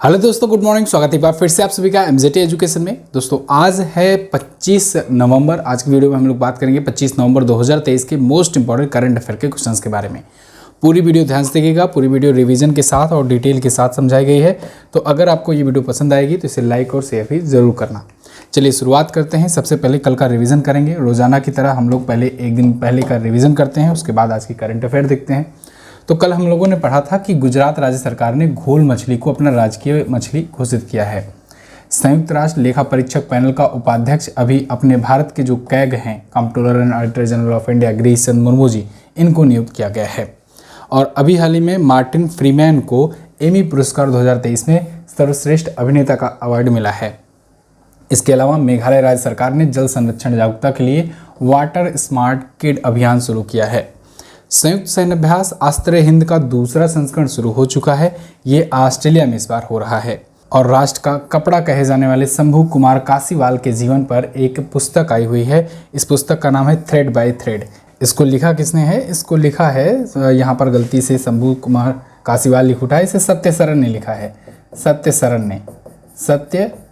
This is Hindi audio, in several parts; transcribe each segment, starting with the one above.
हेलो दोस्तों, गुड मॉर्निंग। स्वागत है एक बार फिर से आप सभी का एमजेटी एजुकेशन में। दोस्तों आज है 25 नवंबर। आज की वीडियो में हम लोग बात करेंगे 25 नवंबर 2023 के मोस्ट इंपॉर्टेंट करंट अफेयर के क्वेश्चंस के बारे में। पूरी वीडियो ध्यान से देखिएगा। पूरी वीडियो रिवीजन के साथ और डिटेल के साथ समझाई गई है। तो अगर आपको ये वीडियो पसंद आएगी तो इसे लाइक और शेयर भी ज़रूर करना। चलिए शुरुआत करते हैं। सबसे पहले कल का रिवीजन करेंगे। रोजाना की तरह हम लोग पहले एक दिन पहले का रिवीजन करते हैं, उसके बाद आज की करंट अफेयर देखते हैं। तो कल हम लोगों ने पढ़ा था कि गुजरात राज्य सरकार ने घोल मछली को अपना राजकीय मछली घोषित किया है। संयुक्त राष्ट्र लेखा परीक्षक पैनल का उपाध्यक्ष अभी अपने भारत के जो कैग हैं, comptroller and auditor general of India Girish Chandra Murmu ji, इनको नियुक्त किया गया है। और अभी हाल ही में मार्टिन फ्रीमैन को एमी पुरस्कार 2023 में सर्वश्रेष्ठ अभिनेता का अवार्ड मिला है। इसके अलावा मेघालय राज्य सरकार ने जल संरक्षण जागरूकता के लिए वाटर स्मार्ट किड अभियान शुरू किया है। संयुक्त सैन्य अभ्यास अस्त्र हिंद का दूसरा संस्करण शुरू हो चुका है। ये ऑस्ट्रेलिया में इस बार हो रहा है। और राष्ट्र का कपड़ा कहे जाने वाले शंभू कुमार कासीवाल के जीवन पर एक पुस्तक आई हुई है। इस पुस्तक का नाम है थ्रेड बाय थ्रेड। इसको लिखा किसने है? इसको लिखा है, यहाँ पर गलती से शंभू कुमार कासीवाल लिख उठा है, इसे सत्य सरन ने लिखा है। सत्य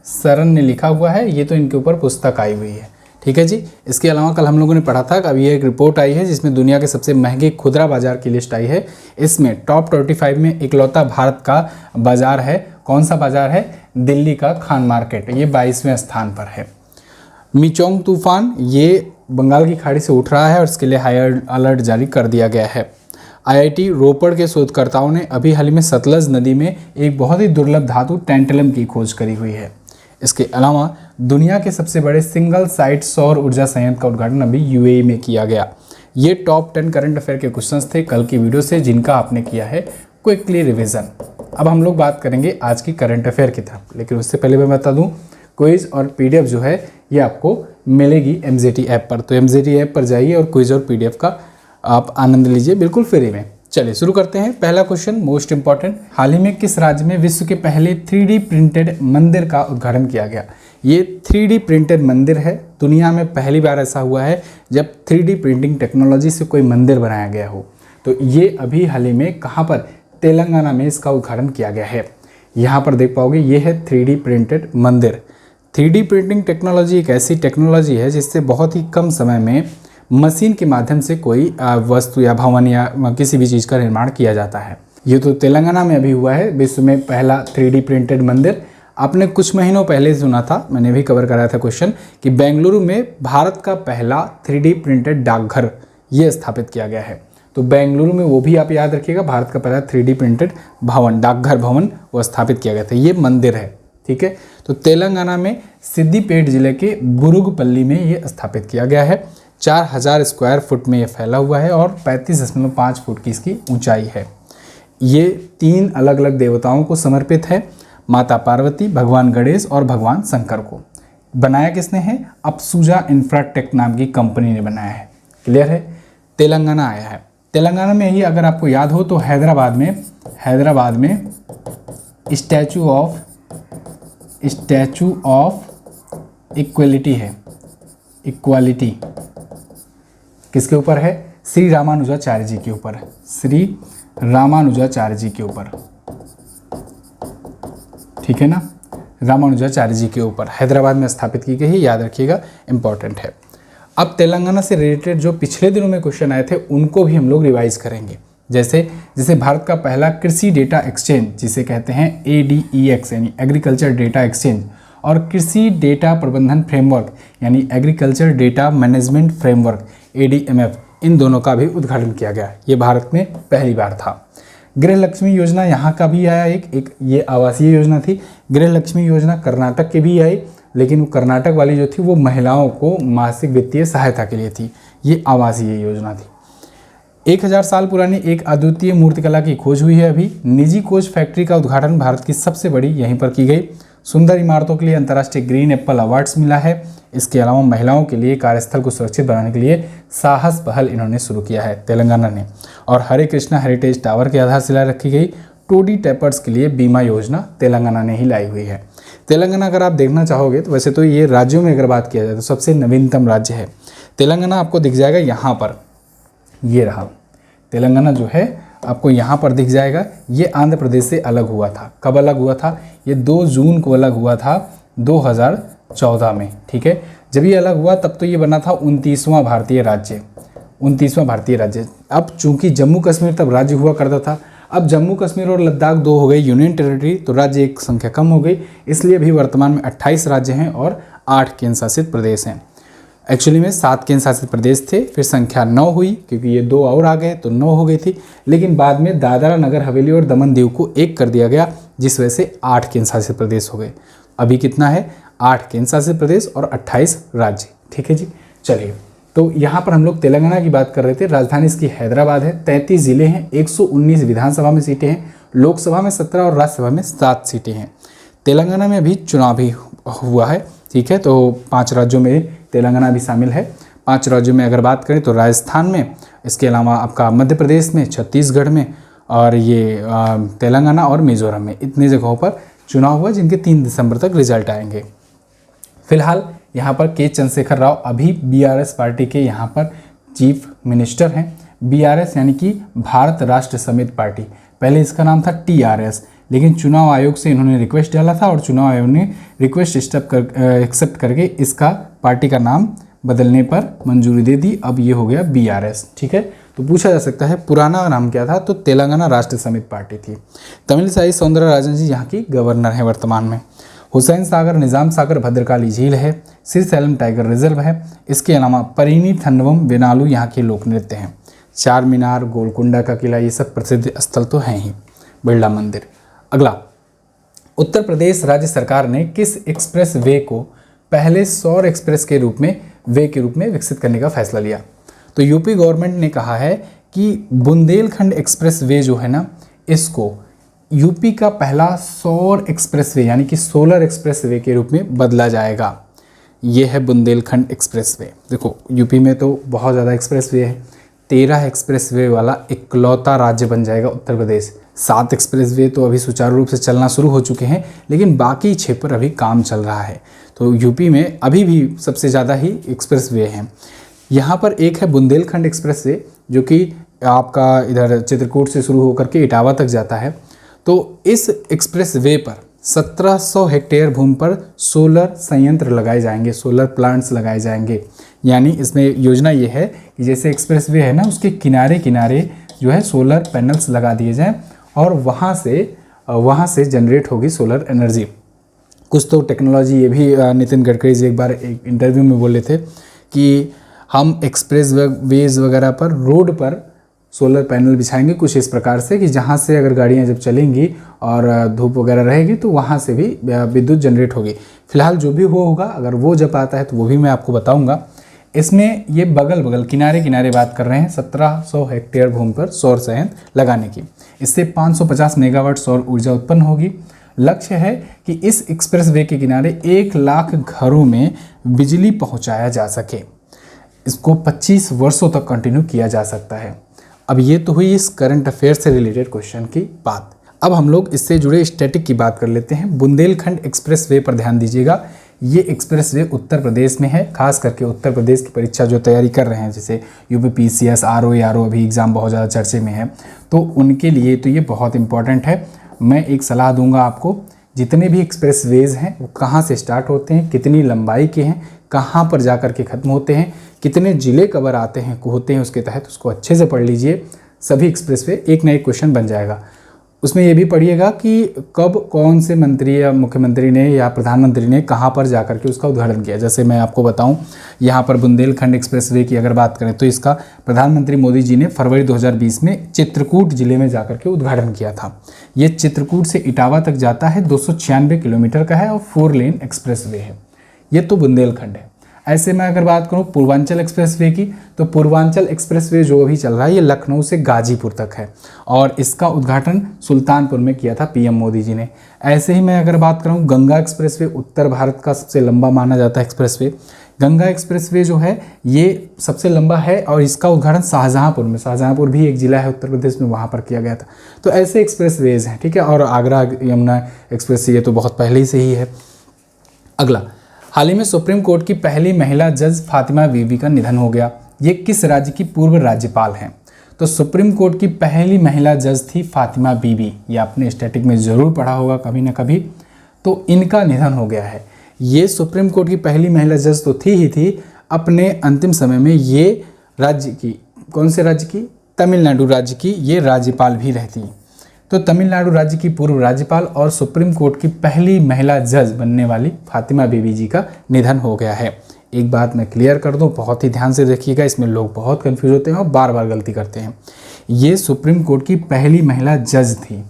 सरन ने लिखा हुआ है। ये तो इनके ऊपर पुस्तक आई हुई है, ठीक है जी। इसके अलावा कल हम लोगों ने पढ़ा था कि अभी एक रिपोर्ट आई है जिसमें दुनिया के सबसे महंगे खुदरा बाजार की लिस्ट आई है। इसमें टॉप 25 में इकलौता भारत का बाजार है। कौन सा बाजार है? दिल्ली का खान मार्केट। ये 22वें स्थान पर है। मिचोंग तूफान ये बंगाल की खाड़ी से उठ रहा है और इसके लिए हाई अलर्ट जारी कर दिया गया है। IIT रोपड़ के शोधकर्ताओं ने अभी हाल ही में सतलज नदी में एक बहुत ही दुर्लभ धातु टैंटलम की खोज करी हुई है। इसके अलावा दुनिया के सबसे बड़े सिंगल साइट सौर ऊर्जा संयंत्र का उद्घाटन अभी UAE में किया गया। ये टॉप 10 करंट अफेयर के क्वेश्चंस थे कल की वीडियो से, जिनका आपने किया है क्विकली रिवीजन। अब हम लोग बात करेंगे आज की करंट अफेयर की तरफ, लेकिन उससे पहले मैं बता दूं क्विज और PDF जो है ये आपको मिलेगी MZT ऐप पर। तो MZT ऐप पर जाइए और क्विज और PDF का आप आनंद लीजिए बिल्कुल फ्री में। चलिए शुरू करते हैं। पहला क्वेश्चन मोस्ट इंपॉर्टेंट, हाल ही में किस राज्य में विश्व के पहले 3D प्रिंटेड मंदिर का उद्घाटन किया गया? ये 3D प्रिंटेड मंदिर है। दुनिया में पहली बार ऐसा हुआ है जब 3D प्रिंटिंग टेक्नोलॉजी से कोई मंदिर बनाया गया हो। तो ये अभी हाल ही में कहाँ पर? तेलंगाना में इसका उद्घाटन किया गया है। यहाँ पर देख पाओगे ये है 3D प्रिंटेड मंदिर। 3D प्रिंटिंग टेक्नोलॉजी एक ऐसी टेक्नोलॉजी है जिससे बहुत ही कम समय में मशीन के माध्यम से कोई वस्तु या भवन या किसी भी चीज़ का निर्माण किया जाता है। ये तो तेलंगाना में अभी हुआ है विश्व में पहला 3D प्रिंटेड मंदिर। आपने कुछ महीनों पहले सुना था, मैंने भी कवर कराया था क्वेश्चन, कि बेंगलुरु में भारत का पहला 3D प्रिंटेड डाकघर ये स्थापित किया गया है। तो बेंगलुरु में वो भी आप याद रखिएगा, भारत का पहला 3D प्रिंटेड भवन, डाकघर भवन वो स्थापित किया गया था। ये मंदिर है, ठीक है। तो तेलंगाना में सिद्दीपेट जिले के बुरुगपल्ली में ये स्थापित किया गया है। 4000 स्क्वायर फुट में ये फैला हुआ है और 35.5 फुट की इसकी ऊंचाई है। ये 3 अलग अलग देवताओं को समर्पित है, माता पार्वती, भगवान गणेश और भगवान शंकर को। बनाया किसने है? अप्सुजा इंफ्राटेक नाम की कंपनी ने बनाया है। क्लियर है? तेलंगाना आया है। तेलंगाना में ही अगर आपको याद हो तो हैदराबाद में स्टैचू ऑफ इक्वलिटी है। इक्वालिटी किसके ऊपर है? श्री रामानुजाचार्य जी के ऊपर। श्री रामानुजाचार्य जी के ऊपर, ठीक है ना, रामानुजाचार्य जी के ऊपर हैदराबाद में स्थापित की गई है। याद रखिएगा, इंपॉर्टेंट है। अब तेलंगाना से रिलेटेड जो पिछले दिनों में क्वेश्चन आए थे उनको भी हम लोग रिवाइज करेंगे। जैसे भारत का पहला कृषि डेटा एक्सचेंज जिसे कहते हैं ADEX यानी एग्रीकल्चर डेटा एक्सचेंज, और कृषि डेटा प्रबंधन फ्रेमवर्क यानी agriculture data management framework ADMF, इन दोनों का भी उद्घाटन किया गया। ये भारत में पहली बार था। गृह लक्ष्मी योजना यहाँ का भी आया, एक ये आवासीय योजना थी। गृह लक्ष्मी योजना कर्नाटक के भी आई, लेकिन वो कर्नाटक वाली जो थी वो महिलाओं को मासिक वित्तीय सहायता के लिए थी। ये आवासीय योजना थी। 1000 साल पुरानी एक अद्वितीय मूर्तिकला की खोज हुई है अभी। निजी खोज फैक्ट्री का उद्घाटन भारत की सबसे बड़ी यहीं पर की गई। सुंदर इमारतों के लिए अंतर्राष्ट्रीय ग्रीन एप्पल अवार्ड्स मिला है। इसके अलावा महिलाओं के लिए कार्यस्थल को सुरक्षित बनाने के लिए साहस पहल इन्होंने शुरू किया है तेलंगाना ने। और हरे कृष्णा हेरिटेज टावर की आधारशिला रखी गई। टोडी टैपर्स के लिए बीमा योजना तेलंगाना ने ही लाई हुई है। तेलंगाना अगर आप देखना चाहोगे तो वैसे तो ये राज्यों में अगर बात किया जाए तो सबसे नवीनतम राज्य है। तेलंगाना आपको दिख जाएगा यहाँ पर, ये रहा तेलंगाना जो है आपको यहाँ पर दिख जाएगा। ये आंध्र प्रदेश से अलग हुआ था। कब अलग हुआ था? ये 2 जून को अलग हुआ था 2014 में। ठीक है, जब ये अलग हुआ तब तो ये बना था 29वां भारतीय राज्य, 29वां भारतीय राज्य। अब चूंकि जम्मू कश्मीर तब राज्य हुआ करता था, अब जम्मू कश्मीर और लद्दाख 2 हो गए यूनियन टेरिटरी, तो राज्य एक संख्या कम हो गई, इसलिए अभी वर्तमान में 28 राज्य हैं और 8 केंद्र शासित प्रदेश हैं। एक्चुअली में 7 केंद्र शासित प्रदेश थे, फिर संख्या 9 हुई क्योंकि ये 2 और आ गए तो 9 हो गई थी, लेकिन बाद में दादरा नगर हवेली और दमन दीव को एक कर दिया गया, जिस वजह से 8 केंद्र शासित प्रदेश हो गए। अभी कितना है, 8 केंद्र शासित प्रदेश और 28 राज्य। ठीक है जी, चलिए, तो यहाँ पर हम लोग तेलंगाना की बात कर रहे थे। राजधानी इसकी हैदराबाद है, 33 जिले हैं, 119 विधानसभा में सीटें हैं, लोकसभा में 17 और राज्यसभा में 7 सीटें हैं। तेलंगाना में अभी चुनाव भी हुआ है। ठीक है, तो 5 राज्यों में तेलंगाना भी शामिल है। 5 राज्यों में अगर बात करें तो राजस्थान में, इसके अलावा आपका मध्य प्रदेश में, छत्तीसगढ़ में, और ये तेलंगाना और मिजोरम में, इतनी जगहों पर चुनाव हुआ जिनके 3 दिसंबर तक रिजल्ट आएंगे। फिलहाल यहाँ पर के चंद्रशेखर राव अभी बीआरएस पार्टी के यहाँ पर चीफ मिनिस्टर हैं। बीआरएस यानी कि भारत राष्ट्र समिति पार्टी, पहले इसका नाम था टीआरएस, लेकिन चुनाव आयोग से इन्होंने रिक्वेस्ट डाला था और चुनाव आयोग ने रिक्वेस्ट एक्सेप्ट करके इसका पार्टी का नाम बदलने पर मंजूरी दे दी। अब ये हो गया बीआरएस। ठीक है, तो पूछा जा सकता है पुराना नाम क्या था, तो तेलंगाना राष्ट्र समिति पार्टी थी। तमिलसाई सौंदरराजन जी यहाँ की गवर्नर हैं वर्तमान में। हुसैन सागर, निज़ाम सागर, भद्रकाली झील है, श्रीशैलम टाइगर रिजर्व है। इसके अलावा परिनी थन्नवम वेनालू यहाँ के लोक नृत्य हैं। चार मीनार, गोलकुंडा का किला, ये सब प्रसिद्ध स्थल तो हैं ही, बिरला मंदिर। अगला, उत्तर प्रदेश राज्य सरकार ने किस एक्सप्रेस वे को पहले सौर एक्सप्रेस के रूप में विकसित करने का फैसला लिया? तो यूपी गवर्नमेंट ने कहा है कि बुंदेलखंड एक्सप्रेस वे जो है ना, इसको यूपी का पहला सौर एक्सप्रेस वे यानी कि सोलर एक्सप्रेस वे के रूप में बदला जाएगा। ये है बुंदेलखंड एक्सप्रेस वे। देखो, यूपी में तो बहुत ज़्यादा एक्सप्रेस वे है, 13 एक्सप्रेस वे वाला इकलौता राज्य बन जाएगा उत्तर प्रदेश। 7 एक्सप्रेस वे तो अभी सुचारू रूप से चलना शुरू हो चुके हैं, लेकिन बाकी 6 पर अभी काम चल रहा है। तो यूपी में अभी भी सबसे ज़्यादा ही एक्सप्रेस वे हैं। यहाँ पर एक है बुंदेलखंड एक्सप्रेस वे, जो कि आपका इधर चित्रकूट से शुरू होकर के इटावा तक जाता है। तो इस एक्सप्रेस वे पर 1700 हेक्टेयर भूमि पर सोलर संयंत्र लगाए जाएंगे, सोलर प्लांट्स लगाए जाएंगे। यानी इसमें योजना ये है कि जैसे एक्सप्रेस वे है ना, उसके किनारे किनारे जो है सोलर पैनल्स लगा दिए जाएं और वहाँ से जनरेट होगी सोलर एनर्जी। कुछ तो टेक्नोलॉजी ये भी नितिन गडकरी जी एक बार एक इंटरव्यू में बोले थे कि हम एक्सप्रेस वेज वगैरह पर रोड पर सोलर पैनल बिछाएंगे, कुछ इस प्रकार से कि जहाँ से अगर गाड़ियाँ जब चलेंगी और धूप वगैरह रहेगी तो वहाँ से भी विद्युत जनरेट होगी। फिलहाल जो भी होगा, अगर वो जब आता है तो वो भी मैं आपको बताऊँगा। इसमें ये बगल किनारे किनारे बात कर रहे हैं 1700 हेक्टेयर भूमि पर सौर संयंत्र लगाने की। इससे 550 मेगावाट सौर ऊर्जा उत्पन्न होगी। लक्ष्य है कि इस एक्सप्रेस वे के किनारे 1 लाख घरों में बिजली पहुँचाया जा सके। इसको 25 वर्षों तक कंटिन्यू किया जा सकता है। अब ये तो हुई इस करंट अफेयर से रिलेटेड क्वेश्चन की बात। अब हम लोग इससे जुड़े स्टैटिक की बात कर लेते हैं। बुंदेलखंड एक्सप्रेस वे पर ध्यान दीजिएगा। ये एक्सप्रेस वे उत्तर प्रदेश में है, खास करके उत्तर प्रदेश की परीक्षा जो तैयारी कर रहे हैं, जैसे यूपीपीसीएस, आरओ अभी एग्ज़ाम बहुत ज़्यादा चर्चे में है, तो उनके लिए तो ये बहुत इंपॉर्टेंट है। मैं एक सलाह दूंगा आपको, जितने भी एक्सप्रेस वेज हैं वो कहाँ से स्टार्ट होते हैं, कितनी लंबाई के हैं, कहाँ पर जाकर के ख़त्म होते हैं, कितने ज़िले कवर होते हैं उसके तहत, उसको अच्छे से पढ़ लीजिए। सभी एक्सप्रेस वे एक ना एक क्वेश्चन बन जाएगा। उसमें ये भी पढ़िएगा कि कब कौन से मंत्री या मुख्यमंत्री ने या प्रधानमंत्री ने कहाँ पर जाकर के उसका उद्घाटन किया। जैसे मैं आपको बताऊं, यहाँ पर बुंदेलखंड एक्सप्रेसवे की अगर बात करें तो इसका प्रधानमंत्री मोदी जी ने फरवरी 2020 में चित्रकूट जिले में जाकर के उद्घाटन किया था। ये चित्रकूट से इटावा तक जाता है, 296 किलोमीटर का है और 4 लेन एक्सप्रेसवे है। ये तो बुंदेलखंड है। ऐसे मैं अगर बात करूं पूर्वांचल एक्सप्रेसवे की, तो पूर्वांचल एक्सप्रेसवे जो अभी चल रहा है ये लखनऊ से गाजीपुर तक है और इसका उद्घाटन सुल्तानपुर में किया था पीएम मोदी जी ने। ऐसे ही मैं अगर बात करूं गंगा एक्सप्रेसवे, उत्तर भारत का सबसे लंबा माना जाता है एक्सप्रेसवे। गंगा एक्सप्रेसवे जो है ये सबसे लंबा है और इसका उद्घाटन शाहजहाँपुर में, शाहजहाँपुर भी एक जिला है उत्तर प्रदेश में, वहाँ पर किया गया था। तो ऐसे एक्सप्रेसवेज हैं, ठीक है। और आगरा यमुना एक्सप्रेस ये तो बहुत पहले ही से ही है। अगला, हाल ही में सुप्रीम कोर्ट की पहली महिला जज फातिमा बीबी का निधन हो गया। ये किस राज्य की पूर्व राज्यपाल हैं? तो सुप्रीम कोर्ट की पहली महिला जज थी फातिमा बीबी। ये आपने स्टैटिक में ज़रूर पढ़ा होगा कभी ना कभी। तो इनका निधन हो गया है। ये सुप्रीम कोर्ट की पहली महिला जज तो थी ही थी, अपने अंतिम समय में ये राज्य की, कौन से राज्य की, तमिलनाडु राज्य की ये राज्यपाल भी रहती। तो तमिलनाडु राज्य की पूर्व राज्यपाल और सुप्रीम कोर्ट की पहली महिला जज बनने वाली फातिमा बीबी जी का निधन हो गया है। एक बात मैं क्लियर कर दूं, बहुत ही ध्यान से देखिएगा, इसमें लोग बहुत कंफ्यूज होते हैं और बार बार गलती करते हैं। ये सुप्रीम कोर्ट की पहली महिला जज थी,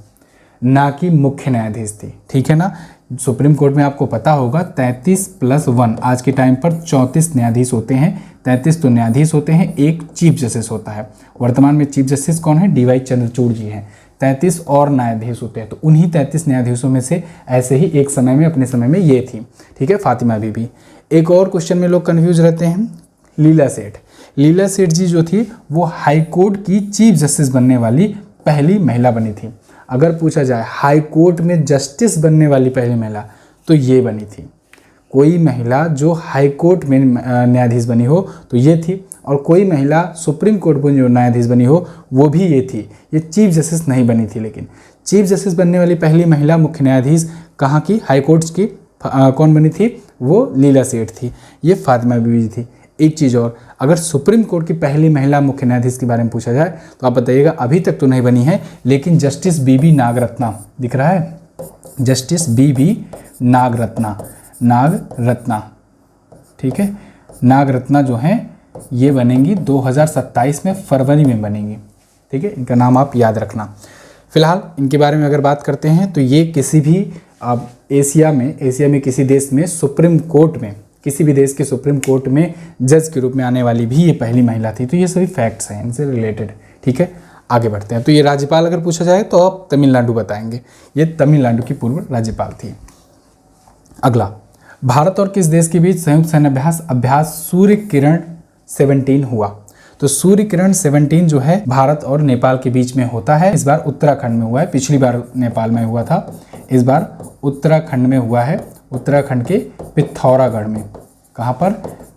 ना कि मुख्य न्यायाधीश थी, ठीक है ना। सुप्रीम कोर्ट में आपको पता होगा 33+1 आज के टाइम पर 34 न्यायाधीश होते हैं। 33 तो न्यायाधीश होते हैं, एक चीफ जस्टिस होता है। वर्तमान में चीफ जस्टिस कौन है, DY चंद्रचूड़ जी हैं। 33 और न्यायाधीश होते हैं, तो उन्हीं 33 न्यायाधीशों में से ऐसे ही एक समय में, अपने समय में ये थी, ठीक है, फातिमा बीबी। एक और क्वेश्चन में लोग कन्फ्यूज रहते हैं, लीला सेठ। लीला सेठ जी जो थी वो हाई कोर्ट की चीफ जस्टिस बनने वाली पहली महिला बनी थी। अगर पूछा जाए हाई कोर्ट में जस्टिस बनने वाली पहली महिला, तो ये बनी थी। कोई महिला जो हाई कोर्ट में न्यायाधीश बनी हो तो ये थी, और कोई महिला सुप्रीम कोर्ट में जो न्यायाधीश बनी हो वो भी ये थी। ये चीफ जस्टिस नहीं बनी थी, लेकिन चीफ जस्टिस बनने वाली पहली महिला मुख्य न्यायाधीश कहाँ की, हाई कोर्ट की कौन बनी थी, वो लीला सेठ थी। ये फातिमा बीबी थी। एक चीज़ और, अगर सुप्रीम कोर्ट की पहली महिला मुख्य न्यायाधीश के बारे में पूछा जाए तो आप बताइएगा, अभी तक तो नहीं बनी है, लेकिन जस्टिस बीबी नागरत्ना दिख रहा है, जस्टिस बीबी नागरत्ना, ठीक है, नागरत्ना जो हैं ये बनेंगी 2027 में, फरवरी में बनेंगी, ठीक है। इनका नाम आप याद रखना। फिलहाल इनके बारे में अगर बात करते हैं तो ये किसी भी अब एशिया में किसी देश में सुप्रीम कोर्ट में, किसी भी देश के सुप्रीम कोर्ट में जज के रूप में आने वाली भी ये पहली महिला थी। तो ये सभी फैक्ट्स हैं इनसे रिलेटेड, ठीक है। आगे बढ़ते हैं। तो ये राज्यपाल अगर पूछा जाए तो आप तमिलनाडु बताएंगे, ये तमिलनाडु की पूर्व राज्यपाल थी। अगला, भारत और किस देश के बीच संयुक्त सैन्य अभ्यास सूर्य किरण 17 हुआ। तो सूर्य किरण 17 जो है भारत और नेपाल के बीच में होता है। इस बार उत्तराखंड में हुआ है, पिछली बार नेपाल में हुआ था, इस बार उत्तराखंड में हुआ है। उत्तराखंड के पिथौरागढ़ में, कहाँ पर,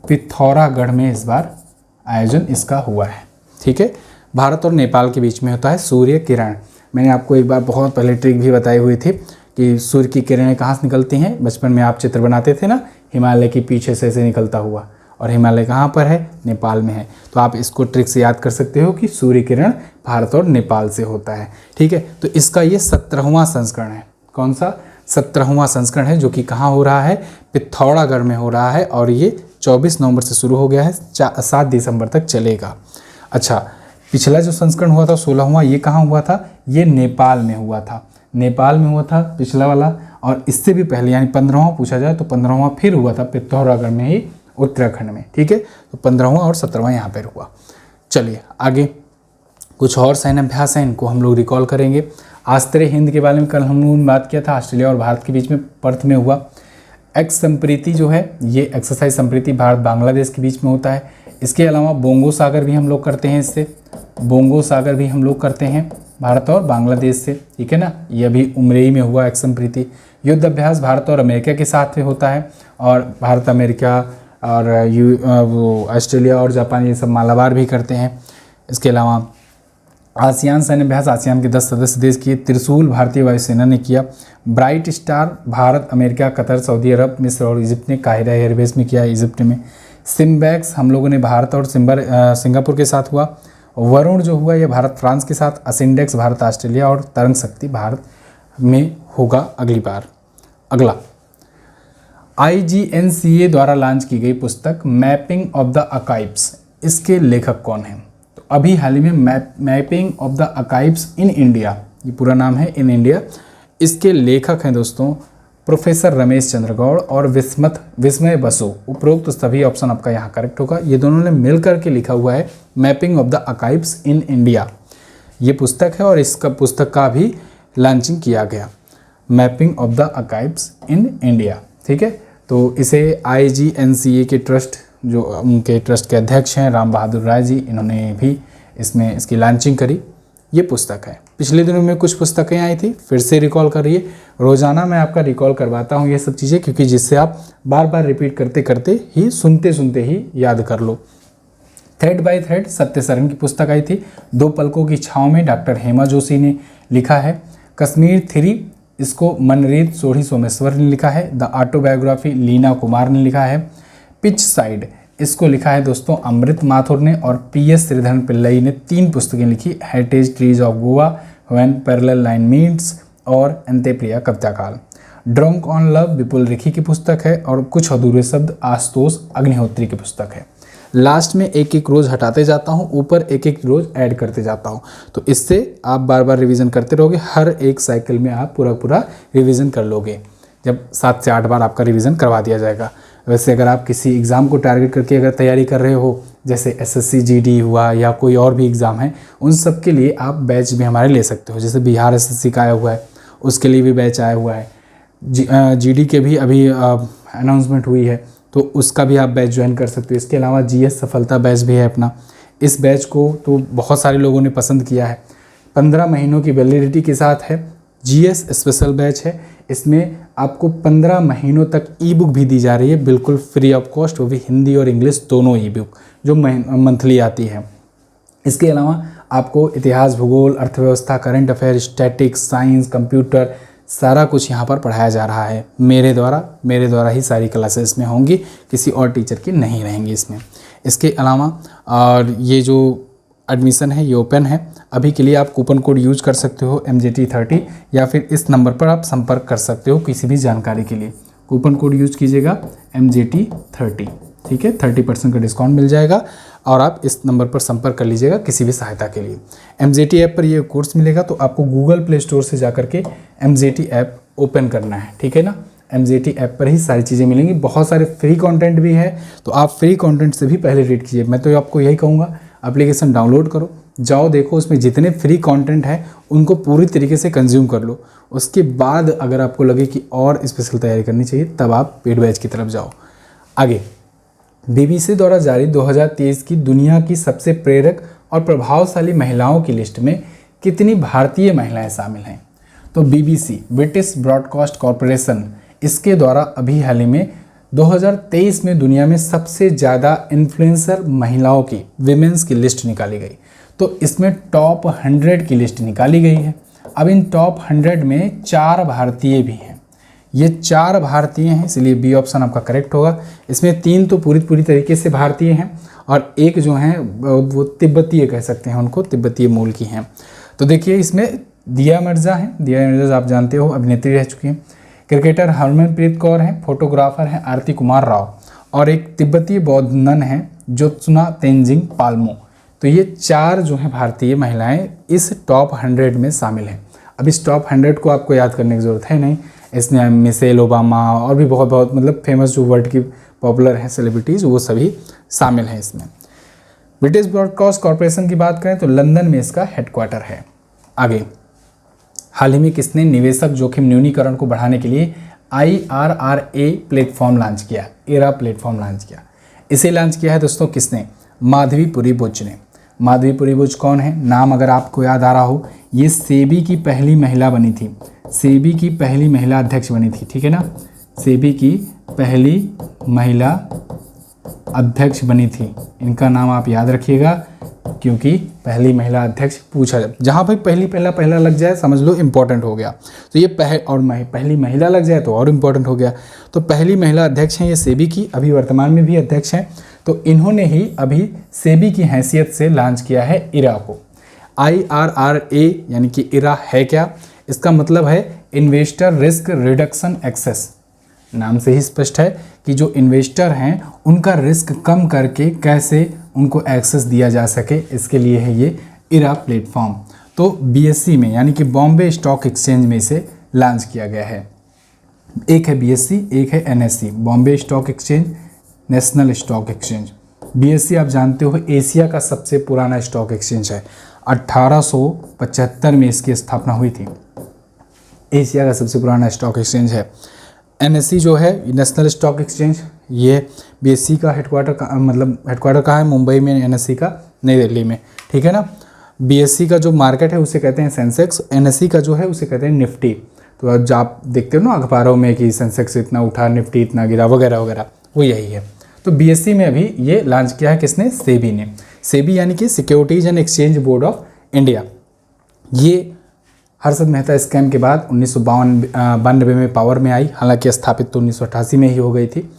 पिथौरागढ़ में इस बार आयोजन इसका हुआ है, ठीक है। भारत और नेपाल के बीच में होता है सूर्य किरण। मैंने आपको एक बार बहुत पहले ट्रिक भी बताई हुई थी कि सूर्य की किरणें कहाँ से निकलती हैं। बचपन में आप चित्र बनाते थे ना, हिमालय के पीछे से ऐसे निकलता हुआ, और हिमालय कहाँ पर है, नेपाल में है। तो आप इसको ट्रिक से याद कर सकते हो कि सूर्य किरण भारत और नेपाल से होता है, ठीक है। तो इसका ये 17वां संस्करण है। कौन सा, 17वां संस्करण है, जो कि कहाँ हो रहा है, पिथौरागढ़ में हो रहा है, और ये 24 नवंबर से शुरू हो गया है, 7 दिसंबर तक चलेगा। अच्छा, पिछला जो संस्करण हुआ था 16वां, ये कहाँ हुआ था, ये नेपाल में हुआ था, नेपाल में हुआ था पिछला वाला। और इससे भी पहले यानी 15वां पूछा जाए तो 15वां फिर हुआ था पिथौरागढ़ में ही, उत्तराखंड में, ठीक है। तो 15वां और 17वां यहाँ पर हुआ। चलिए आगे, कुछ और सैन्य अभ्यास हैं, इनको हम लोग रिकॉल करेंगे। आस्त्रे हिंद के बारे में कल हम लोगों ने बात किया था, ऑस्ट्रेलिया और भारत के बीच में पर्थ में हुआ। एक्स संप्रीति जो है, ये एक्सरसाइज संप्रीति भारत बांग्लादेश के बीच में होता है। इसके अलावा बोंगो सागर भी हम लोग करते हैं, इससे बोंगो सागर भी हम लोग करते हैं भारत और बांग्लादेश से, ठीक है ना। ये अभी उमरेई में हुआ एक्स संप्रीति। युद्ध अभ्यास भारत और अमेरिका के साथ में होता है, और भारत अमेरिका और वो ऑस्ट्रेलिया और जापान ये सब मालाबार भी करते हैं। इसके अलावा आसियान सैन्य अभ्यास आसियान के 10 सदस्य देश किए। त्रिशूल भारतीय वायुसेना ने किया। Bright Star Bharat, America, Qatar, Saudi Arab, मिस्र और इजिप्ट ने काहिरा एयरबेस में किया, इजिप्ट में। सिम्बैक्स हम लोगों ने भारत और सिंगापुर के साथ हुआ। वरुण जो हुआ ये भारत फ्रांस के साथ। असिंडेक्स भारत ऑस्ट्रेलिया, और तरंग शक्ति भारत में होगा अगली बार। अगला, IGNCA द्वारा लॉन्च की गई पुस्तक मैपिंग ऑफ द आर्काइव्स, इसके लेखक कौन हैं। तो अभी हाल ही में mapping of the archives in India, ये पूरा नाम है, इन इंडिया, इसके लेखक हैं दोस्तों प्रोफेसर रमेश चंद्र गौड़ और विस्मय बसु। उपरोक्त सभी ऑप्शन आपका यहाँ करेक्ट होगा। ये दोनों ने मिलकर के लिखा हुआ है mapping of the archives in India, ये पुस्तक है, और इसका पुस्तक का भी लॉन्चिंग किया गया, mapping of the archives in India, ठीक है। तो इसे IGNCA के ट्रस्ट, जो उनके ट्रस्ट के अध्यक्ष हैं राम बहादुर राय जी, इन्होंने भी इसमें इसकी लॉन्चिंग करी। ये पुस्तक है। पिछले दिनों में कुछ पुस्तकें आई थी, फिर से रिकॉल करिए। रोज़ाना मैं आपका रिकॉल करवाता हूँ ये सब चीज़ें, क्योंकि जिससे आप बार बार रिपीट करते करते ही, सुनते सुनते ही याद कर लो। थ्रेड बाय थ्रेड सत्य सरन की पुस्तक आई थी। 2 पलकों की छाँव में डॉक्टर हेमा जोशी ने लिखा है। कश्मीर 3 इसको मनरीत सोढ़ी सोमेश्वर ने लिखा है। द ऑटोबायोग्राफी लीना कुमार ने लिखा है। पिच साइड इसको लिखा है दोस्तों अमृत माथुर ने। और PS श्रीधरन पिल्लई ने 3 पुस्तकें लिखी, heritage trees of Goa, when parallel line meets और अंत्यप्रिया कविता काल। ड्रंक ऑन लव विपुल रिखी की पुस्तक है। और कुछ अधूरे शब्द आशुतोष अग्निहोत्री की पुस्तक है। लास्ट में एक एक रोज़ हटाते जाता हूँ, ऊपर एक एक रोज़ ऐड करते जाता हूँ, तो इससे आप बार बार रिवीजन करते रहोगे। हर एक साइकिल में आप पूरा रिवीजन कर लोगे, जब 7 से 8 बार आपका रिवीजन करवा दिया जाएगा। वैसे अगर आप किसी एग्ज़ाम को टारगेट करके अगर तैयारी कर रहे हो, जैसे SSC GD हुआ या कोई और भी एग्ज़ाम है, उन सब के लिए आप बैच भी हमारे ले सकते हो। जैसे बिहार SSC का आया हुआ है, उसके लिए भी बैच आया हुआ है। GD के भी अभी अनाउंसमेंट हुई है, तो उसका भी आप बैच ज्वाइन कर सकते हो। इसके अलावा GS सफलता बैच भी है अपना। इस बैच को तो बहुत सारे लोगों ने पसंद किया है। 15 महीनों की वैलिडिटी के साथ है। GS स्पेशल बैच है। इसमें आपको 15 महीनों तक ई बुक भी दी जा रही है, बिल्कुल फ्री ऑफ कॉस्ट, वो भी हिंदी और इंग्लिश दोनों ई बुक जो मंथली आती है। इसके अलावा आपको इतिहास, भूगोल, अर्थव्यवस्था, current affair, statics, science, computer, सारा कुछ यहाँ पर पढ़ाया जा रहा है मेरे द्वारा ही सारी क्लासेस में होंगी, किसी और टीचर की नहीं रहेंगी इसमें। इसके अलावा और ये जो एडमिशन है ये ओपन है। अभी के लिए आप कूपन कोड यूज कर सकते हो MJT30, या फिर इस नंबर पर आप संपर्क कर सकते हो किसी भी जानकारी के लिए। कूपन कोड यूज कीजिएगा MJT30, ठीक है, 30% का डिस्काउंट मिल जाएगा। और आप इस नंबर पर संपर्क कर लीजिएगा किसी भी सहायता के लिए। MJT ऐप पर ये कोर्स मिलेगा, तो आपको गूगल प्ले स्टोर से जा करके MJT ऐप ओपन करना है, ठीक है ना। MJT ऐप पर ही सारी चीज़ें मिलेंगी। बहुत सारे फ्री कंटेंट भी है, तो आप फ्री कंटेंट से भी पहले रीड कीजिए। मैं तो आपको यही कहूँगा, एप्लीकेशन डाउनलोड करो, जाओ देखो उसमें जितने फ्री कंटेंट है उनको पूरी तरीके से कंज्यूम कर लो। उसके बाद अगर आपको लगे कि और स्पेशल तैयारी करनी चाहिए, तब आप पेड बैच की तरफ जाओ। आगे BBC द्वारा जारी 2023 की दुनिया की सबसे प्रेरक और प्रभावशाली महिलाओं की लिस्ट में कितनी भारतीय महिलाएं शामिल हैं? तो BBC ब्रिटिश ब्रॉडकास्ट कॉरपोरेशन, इसके द्वारा अभी हाल ही में 2023 में दुनिया में सबसे ज़्यादा इन्फ्लुएंसर महिलाओं की, विमेंस की लिस्ट निकाली गई। तो इसमें टॉप 100 की लिस्ट निकाली गई है। अब इन टॉप 100 में 4 भारतीय भी हैं। ये 4 भारतीय हैं, इसलिए बी ऑप्शन आपका करेक्ट होगा। इसमें 3 तो पूरी तरीके से भारतीय हैं, और एक जो हैं वो तिब्बतीय कह सकते हैं, उनको तिब्बतीय मूल की हैं। तो देखिए इसमें दिया मिर्ज़ा हैं। दिया मिर्ज़ा आप जानते हो, अभिनेत्री रह चुकी हैं। क्रिकेटर हरमनप्रीत कौर हैं। फोटोग्राफर हैं आरती कुमार राव। और एक तिब्बतीय बौद्ध नन हैं ज्योत्सना तेंजिंग पाल्मो। तो ये 4 जो हैं भारतीय महिलाएं इस टॉप 100 में शामिल हैं। अब इस टॉप 100 को आपको याद करने की ज़रूरत है नहीं। इसमें मिशेल ओबामा और भी बहुत मतलब फेमस जो वर्ल्ड की पॉपुलर हैं सेलिब्रिटीज़, वो सभी शामिल हैं इसमें। ब्रिटिश ब्रॉडकास्ट कॉरपोरेशन की बात करें तो लंदन में इसका हेडक्वार्टर है। आगे हाल ही में किसने निवेशक जोखिम न्यूनीकरण को बढ़ाने के लिए IRRA प्लेटफॉर्म लॉन्च किया, एरा प्लेटफॉर्म लॉन्च किया? इसे लॉन्च किया है दोस्तों किसने? माधवीपुरी बुच ने। माधवीपुरी बुच कौन है? नाम अगर आपको याद आ रहा हो, ये सेबी की पहली महिला बनी थी। सेबी की पहली महिला अध्यक्ष बनी थी, ठीक है ना। सेबी की पहली महिला अध्यक्ष बनी थी। इनका नाम आप याद रखिएगा, क्योंकि पहली महिला अध्यक्ष पूछा जाए, जहाँ भाई पहला लग जाए समझ लो इम्पोर्टेंट हो गया। तो ये पहली महिला लग जाए तो और इम्पोर्टेंट हो गया। तो पहली महिला अध्यक्ष हैं ये सेबी की, अभी वर्तमान में भी अध्यक्ष हैं। तो इन्होंने ही अभी सेबी की हैसियत से लॉन्च किया है इरा को। IRRA यानी कि इरा है क्या? इसका मतलब है इन्वेस्टर रिस्क रिडक्शन एक्सेस। नाम से ही स्पष्ट है कि जो इन्वेस्टर हैं उनका रिस्क कम करके कैसे उनको एक्सेस दिया जा सके, इसके लिए है ये इरा प्लेटफॉर्म। तो BSE में यानी कि बॉम्बे स्टॉक एक्सचेंज में इसे लॉन्च किया गया है। एक है BSE, एक है NSE, Bombay stock exchange, national stock exchange. BSE आप जानते हो एशिया का सबसे पुराना स्टॉक एक्सचेंज है। 1875 में इसकी स्थापना हुई थी। एशिया का सबसे पुराना स्टॉक एक्सचेंज है। NSE जो है नेशनल स्टॉक एक्सचेंज, ये BSE का हेडक्वार्टर कहाँ है? मुंबई में। NSE का नई दिल्ली में, ठीक है ना। BSE का जो मार्केट है उसे कहते हैं सेंसेक्स, NSE का जो है उसे कहते हैं निफ्टी। तो आज आप देखते हो ना अखबारों में कि सेंसेक्स इतना उठा, निफ्टी इतना गिरा, वगैरह वगैरह, वो यही है। तो BSE में अभी ये लॉन्च किया है किसने? सेबी ने। सेबी यानी कि securities and exchange board of India. ये हर्षद मेहता स्कैम के बाद 1992 में पावर में आई, हालांकि स्थापित तो 1988 में ही हो गई थी।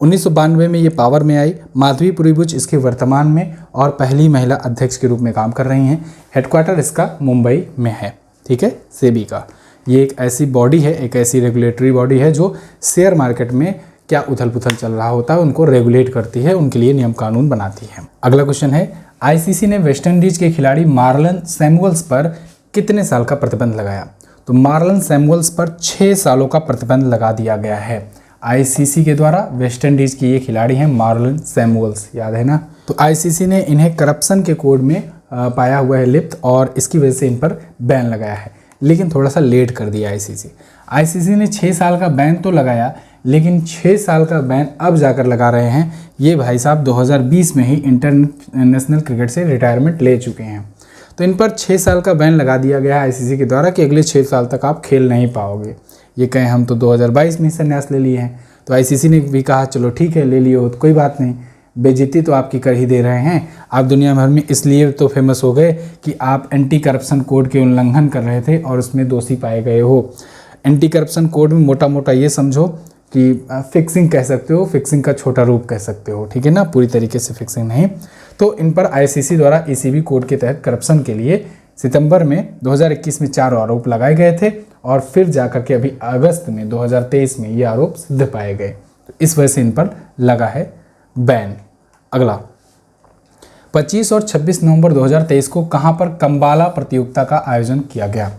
1992 में ये पावर में आई। माधवी पुरीबुच इसके वर्तमान में और पहली महिला अध्यक्ष के रूप में काम कर रही हैं। हेडक्वार्टर इसका मुंबई में है, ठीक है, सेबी का। ये एक ऐसी बॉडी है, एक ऐसी रेगुलेटरी बॉडी है जो शेयर मार्केट में क्या उथल पुथल चल रहा होता है उनको रेगुलेट करती है, उनके लिए नियम कानून बनाती है। अगला क्वेश्चन है, आईसीसी ने वेस्टइंडीज के खिलाड़ी मार्लन सैमुअल्स पर कितने साल का प्रतिबंध लगाया? तो मार्लन सैमुअल्स पर 6 सालों का प्रतिबंध लगा दिया गया है आईसीसी के द्वारा। वेस्टइंडीज के ये खिलाड़ी हैं मार्लन सैमुअल्स, याद है ना। तो आईसीसी ने इन्हें करप्शन के कोड में पाया हुआ है लिप्त, और इसकी वजह से इन पर बैन लगाया है, लेकिन थोड़ा सा लेट कर दिया आईसीसी ने 6 साल का बैन तो लगाया, लेकिन 6 साल का बैन अब जाकर लगा रहे हैं ये भाई साहब 2020 में ही इंटरनेशनल क्रिकेट से रिटायरमेंट ले चुके हैं। तो इन पर 6 साल का बैन लगा दिया गया है आईसीसी के द्वारा कि अगले 6 साल तक आप खेल नहीं पाओगे। ये कहें हम तो 2022 में ही संन्यास ले लिए हैं, तो आईसीसी ने भी कहा चलो ठीक है ले लियो, तो कोई बात नहीं, बेइज्जती तो आपकी कर ही दे रहे हैं। आप दुनिया भर में इसलिए तो फेमस हो गए कि आप एंटी करप्शन कोड के उल्लंघन कर रहे थे और उसमें दोषी पाए गए हो। एंटी करप्शन कोड में मोटा मोटा ये समझो कि फिक्सिंग कह सकते हो, फिक्सिंग का छोटा रूप कह सकते हो, ठीक है ना, पूरी तरीके से फिक्सिंग नहीं। तो इन पर आईसीसी द्वारा ईसीबी कोड के तहत करप्शन के लिए सितंबर में 2021 में 4 आरोप लगाए गए थे, और फिर जाकर के अभी अगस्त में 2023 में ये आरोप सिद्ध पाए गए। तो इस वजह से इन पर लगा है बैन। अगला 25 और 26 नवंबर 2023 को कहां पर कंबाला प्रतियोगिता का आयोजन किया गया?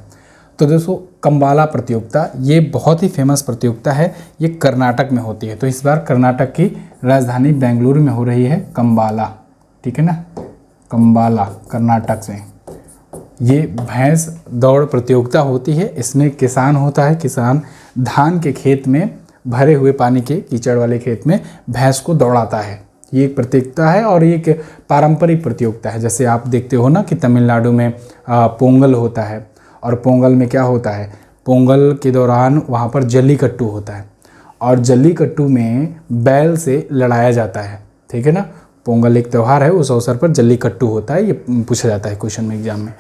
तो दोस्तों कंबाला प्रतियोगिता ये बहुत ही फेमस प्रतियोगिता है, ये कर्नाटक में होती है। तो इस बार कर्नाटक की राजधानी बेंगलुरु में हो रही है कंबाला, ठीक है ना, कंबाला कर्नाटक से। ये भैंस दौड़ प्रतियोगिता होती है। इसमें किसान होता है, किसान धान के खेत में भरे हुए पानी के कीचड़ वाले खेत में भैंस को दौड़ाता है। ये एक प्रतियोगिता है और ये एक पारंपरिक प्रतियोगिता है। जैसे आप देखते हो ना कि तमिलनाडु में पोंगल होता है, और पोंगल में क्या होता है, पोंगल के दौरान वहाँ पर जल्लीकट्टू होता है, और जल्लीकट्टू में बैल से लड़ाया जाता है, ठीक है ना। पोंगल एक त्यौहार है, उस अवसर पर जल्लीकट्टू होता है, ये पूछा जाता है क्वेश्चन में, एग्जाम में।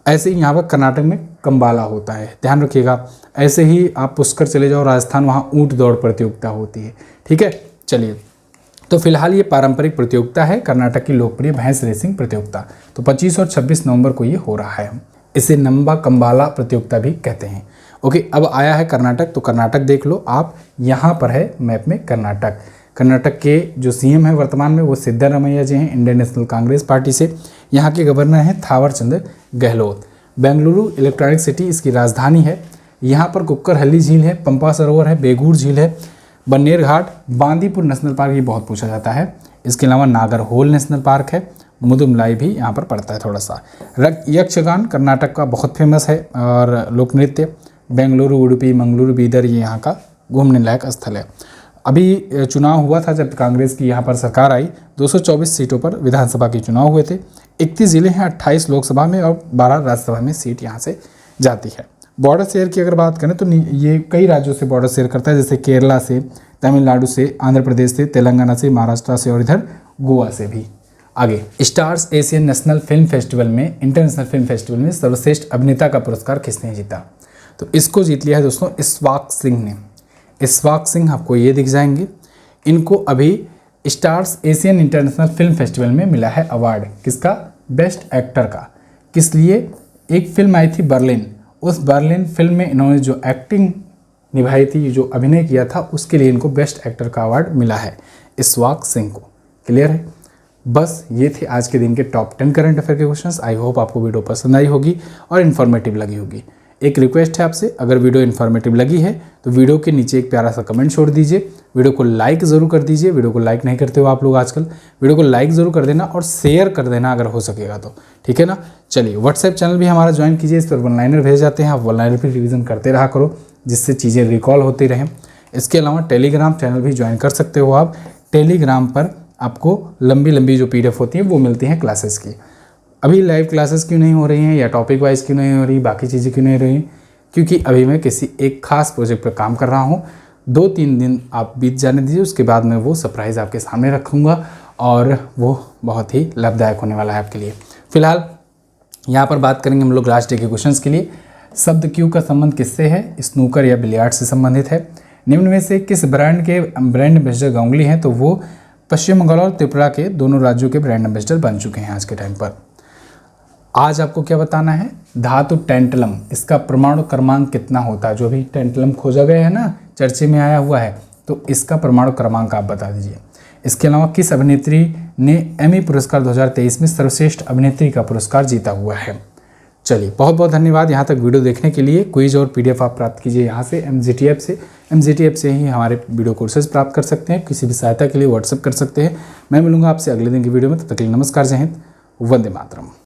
ऐसे ही यहाँ पर कर्नाटक में कंबाला होता है, ध्यान रखिएगा। ऐसे ही आप पुष्कर चले जाओ राजस्थान, वहाँ ऊँट दौड़ प्रतियोगिता होती है, ठीक है। चलिए, तो फिलहाल ये पारंपरिक प्रतियोगिता है, कर्नाटक की लोकप्रिय भैंस रेसिंग प्रतियोगिता। तो 25 और 26 नवंबर को ये हो रहा है। इसे नंबा कंबाला प्रतियोगिता भी कहते हैं। ओके, अब आया है कर्नाटक, तो कर्नाटक देख लो आप, यहाँ पर है मैप में कर्नाटक। कर्नाटक के जो सीएम है वर्तमान में वो सिद्धरामैया जी हैं, इंडियन नेशनल कांग्रेस पार्टी से। यहाँ के गवर्नर हैं थावरचंद गहलोत। बेंगलुरु इलेक्ट्रॉनिक सिटी इसकी राजधानी है। यहाँ पर कुक्करहल्ली झील है, पंपा सरोवर है, बेगूर झील है, बन्नेर घाट, बांदीपुर नेशनल पार्क ये बहुत पूछा जाता है। इसके अलावा नागरहोल नेशनल पार्क है, मुदुमलाई भी यहाँ पर पड़ता है थोड़ा सा। यक्षगान कर्नाटक का बहुत फेमस है, और लोक नृत्य बेंगलुरु, उडुपी, मंगलुरु, बीदर ये यहाँ का घूमने लायक स्थल है। अभी चुनाव हुआ था जब कांग्रेस की यहाँ पर सरकार आई, 224 सीटों पर विधानसभा के चुनाव हुए थे। 31 जिले हैं, 28 लोकसभा में और 12 राज्यसभा में सीट यहाँ से जाती है। बॉर्डर शेयर की अगर बात करें तो ये कई राज्यों से बॉर्डर शेयर करता है, जैसे केरला से, तमिलनाडु से, आंध्र प्रदेश से, तेलंगाना से, महाराष्ट्र से और इधर गोवा से भी। आगे, stars Asian national film festival में, इंटरनेशनल फिल्म फेस्टिवल में सर्वश्रेष्ठ अभिनेता का पुरस्कार किसने जीता? तो इसको जीत लिया है दोस्तों इस्वाक सिंह ने। इस्वाक सिंह आपको ये दिख जाएंगे। इनको अभी stars Asian international film festival में मिला है अवार्ड, किसका? बेस्ट एक्टर का। किस लिए? एक फिल्म आई थी बर्लिन, उस बर्लिन फिल्म में इन्होंने जो एक्टिंग निभाई थी, जो अभिनय किया था, उसके लिए इनको बेस्ट एक्टर का अवार्ड मिला है इस्वाक सिंह को। क्लियर है? बस ये थे आज के दिन के टॉप 10 करंट अफेयर के क्वेश्चंस। आई होप आपको वीडियो पसंद आई होगी और इन्फॉर्मेटिव लगी होगी। एक रिक्वेस्ट है आपसे, अगर वीडियो इन्फॉर्मेटिव लगी है तो वीडियो के नीचे एक प्यारा सा कमेंट छोड़ दीजिए, वीडियो को लाइक ज़रूर कर दीजिए। वीडियो को लाइक नहीं करते हो आप लोग आजकल, वीडियो को लाइक ज़रूर कर देना और शेयर कर देना अगर हो सकेगा तो, ठीक है ना। चलिए, व्हाट्सएप चैनल भी हमारा ज्वाइन कीजिए, इस पर वन लाइनर भेज जाते हैं, आप वन लाइनर भी रिविज़न करते रहा करो, जिससे चीज़ें रिकॉल होती रहें। इसके अलावा टेलीग्राम चैनल भी ज्वाइन कर सकते हो आप। टेलीग्राम पर आपको लंबी लंबी जो PDF होती है वो मिलती हैं क्लासेस की। अभी लाइव क्लासेस क्यों नहीं हो रही हैं या टॉपिक वाइज क्यों नहीं हो रही, बाकी चीज़ें क्यों नहीं हो रही? क्योंकि अभी मैं किसी एक खास प्रोजेक्ट पर काम कर रहा हूँ। 2-3 दिन आप बीत जाने दीजिए, उसके बाद मैं वो सरप्राइज़ आपके सामने रखूँगा और वो बहुत ही लाभदायक होने वाला है आपके लिए। फिलहाल यहाँ पर बात करेंगे हम लोग लास्ट डे के क्वेश्चंस के लिए। शब्द क्यू का संबंध किससे है? स्नूकर या बिलियार्ड से संबंधित है। निम्न में से किस ब्रांड के ब्रांड एम्बेसडर गांगुली हैं? तो वो पश्चिम बंगाल और त्रिपुरा के दोनों राज्यों के ब्रांड एम्बेसडर बन चुके हैं आज के टाइम पर। आज आपको क्या बताना है? धातु टेंटलम, इसका परमाणु क्रमांक कितना होता है? जो भी टेंटलम खोजा गया है ना, चर्चे में आया हुआ है, तो इसका परमाणु क्रमांक आप बता दीजिए। इसके अलावा किस अभिनेत्री ने एमी पुरस्कार 2023 में सर्वश्रेष्ठ अभिनेत्री का पुरस्कार जीता हुआ है? चलिए, बहुत बहुत धन्यवाद यहाँ तक वीडियो देखने के लिए। क्विज और पीडीएफ आप प्राप्त कीजिए यहाँ से MGT ऐप से। MGT ऐप से ही हमारे वीडियो कोर्सेज प्राप्त कर सकते हैं। किसी भी सहायता के लिए व्हाट्सएप कर सकते हैं। मैं मिलूंगा आपसे अगले दिन की वीडियो में। तब तक के लिए नमस्कार, जय हिंद, वंदे मातरम।